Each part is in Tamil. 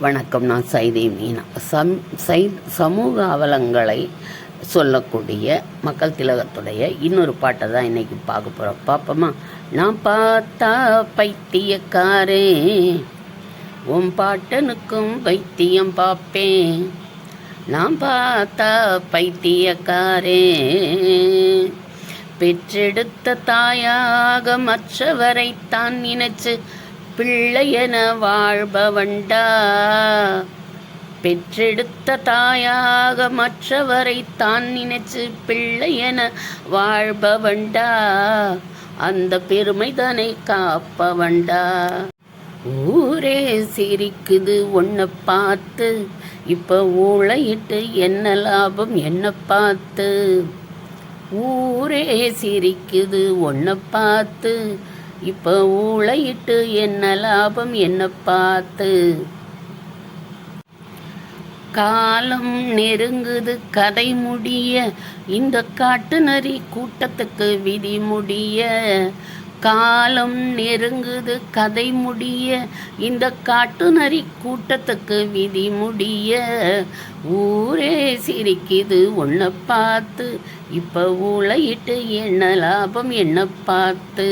வணக்கம். நான் சைதை மீனா. சமூக அவலங்களை சொல்லக்கூடிய மக்கள் திலகத்துடைய இன்னொரு பாட்டை தான் இன்றைக்கி பார்க்க போகிறோம். பார்ப்போமா? நான் பார்த்தா பைத்தியக்காரே, உன் பாட்டனுக்கும் பைத்தியம் பார்ப்பேன். நான் பார்த்தா பைத்தியக்காரே, பெற்றெடுத்த தாயாக மற்றவரைத்தான் நினைச்சு பிள்ளையென வாழ்பவண்டா. பெற்றெடுத்த தாயாக மற்றவரைத்தான் நினைச்சு பிள்ளையென வாழ்பவண்டா. அந்த பெருமைதனை காப்பவண்டா. ஊரே சிரிக்குது உன்னை பார்த்து, இப்போ ஊழையிட்டு என்ன லாபம் என்ன பார்த்து. ஊரே சிரிக்குது உன்னை பார்த்து, இப்போ ஊழையிட்டு என்ன லாபம் என்ன பார்த்து. காலம் நெருங்குது கதை முடிய, இந்த காட்டு நரி கூட்டத்துக்கு விதி முடிய. காலம் நெருங்குது கதை முடிய, இந்த காட்டு நரி கூட்டத்துக்கு விதி முடிய. ஊரே சிரிக்குது உன்னை பார்த்து, இப்போ ஊழையிட்டு என்ன லாபம் என்ன பார்த்து.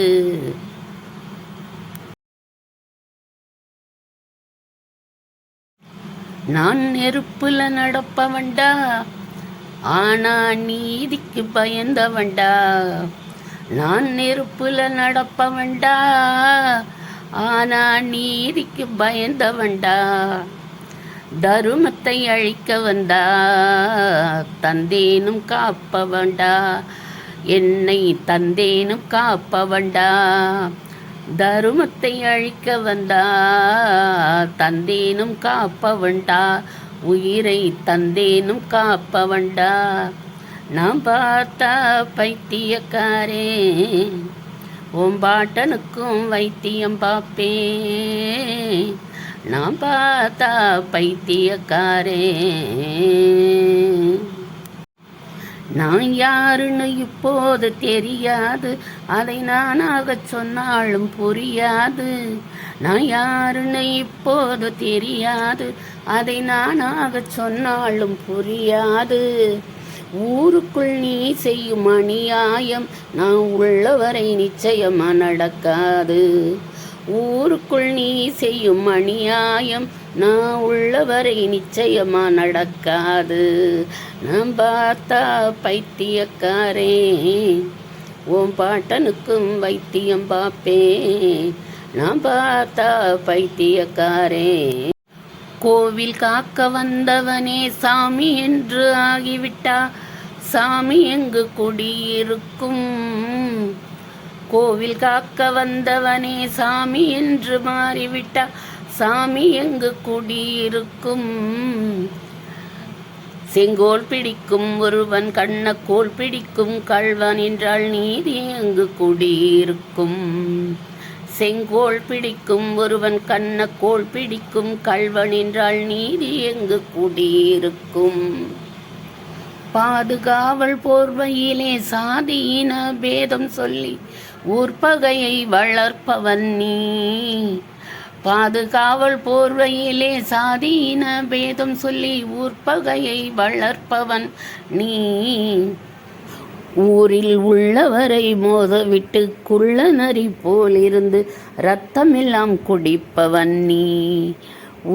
நான் நெருப்புல நடப்பவண்டா, ஆனா நீதிக்கு பயந்தவண்டா. நான் நெருப்புல நடப்பவண்டா, ஆனா நீதிக்கு பயந்தவண்டா. தருமத்தை அழிக்க வந்தா, தந்தேனும் காப்பவண்டா. என்னை தந்தேனும் காப்பவண்டா. தருமத்தை அழிக்க வந்தா, தந்தேனும் காப்பவண்டா. உயிரை தந்தேனும் காப்பவண்டா. நான் பார்த்தா பைத்தியக்காரே, உன் பாட்டனுக்கும் வைத்தியம் பார்ப்பேன். நான் பார்த்தா பைத்தியக்காரே. நான் யாருன்னு இப்போது தெரியாது, அதை நானாக சொன்னாலும் புரியாது. நான் யாருன்னு இப்போது தெரியாது, அதை நானாக சொன்னாலும் புரியாது. ஊருக்குள் நீ செய்யும் அநியாயம் நான் உள்ளவரை நிச்சயமா நடக்காது. ஊருக்குள் நீ செய்யும் அநியாயம் நான் உள்ளவரை நிச்சயமா நடக்காது. நான் பார்த்தா பைத்தியக்காரே, உன் பாட்டனுக்கும் வைத்தியம் பார்ப்பேன். நான் பார்த்தா பைத்தியக்காரே. கோவில் காக்க வந்தவனே சாமி என்று ஆகிவிட்டா, சாமி எங்கு குடியிருக்கும். கோவில் காக்க வந்தவனே சாமி என்று மாறிவிட்டா, சாமி எங்கு குடியிருக்கும். செங்கோல் பிடிக்கும் ஒருவன் கண்ணக்கோல் பிடிக்கும் கள்வன் என்றால் நீதி எங்கு குடியிருக்கும். செங்கோல் பிடிக்கும் ஒருவன் கண்ணக்கோல் பிடிக்கும் கள்வன் என்றால் நீதி எங்கு குடியிருக்கும். பாதுகாவல் போர்வையிலே சாதியின பேதம் சொல்லி ஊர்பகையை வளர்ப்பவன் நீ. பாதுகாவல் போர்வையிலே சாதியின பேதம் சொல்லி ஊர்பகையை வளர்ப்பவன் நீ. ஊரில் உள்ளவரை மோதவிட்டு குள்ள நரி போலிருந்து இரத்தமெல்லாம் குடிப்பவன் நீ.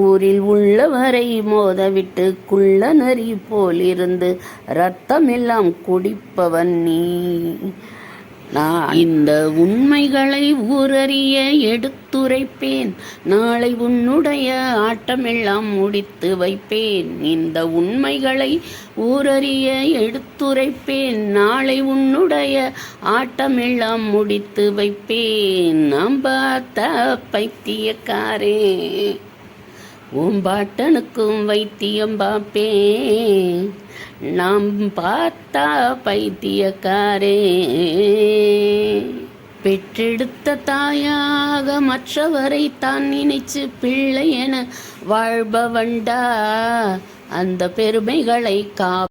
ஊரில் உள்ளவரை மோதவிட்டு குள்ள நரி போலிருந்து இரத்தமெல்லாம் குடிப்பவன் நீ. நான் இந்த உண்மைகளை ஊரறிய எடுத்துரைப்பேன், நாளை உன்னுடைய ஆட்டமெல்லாம் முடித்து வைப்பேன். இந்த உண்மைகளை ஊரறிய எடுத்துரைப்பேன், நாளை உன்னுடைய ஆட்டமெல்லாம் முடித்து வைப்பேன். நாம் பார்த்தா பைத்தியக்காரே, உன் பாட்டனுக்கும் வைத்தியம் பார்ப்பேன். நாம் பார்த்தா பைத்தியக்காரே. பெற்றெடுத்த தாயாக மற்றவரை தான் நினைச்சு பிள்ளை என வாழ்பவண்டா. அந்த பெருமைகளை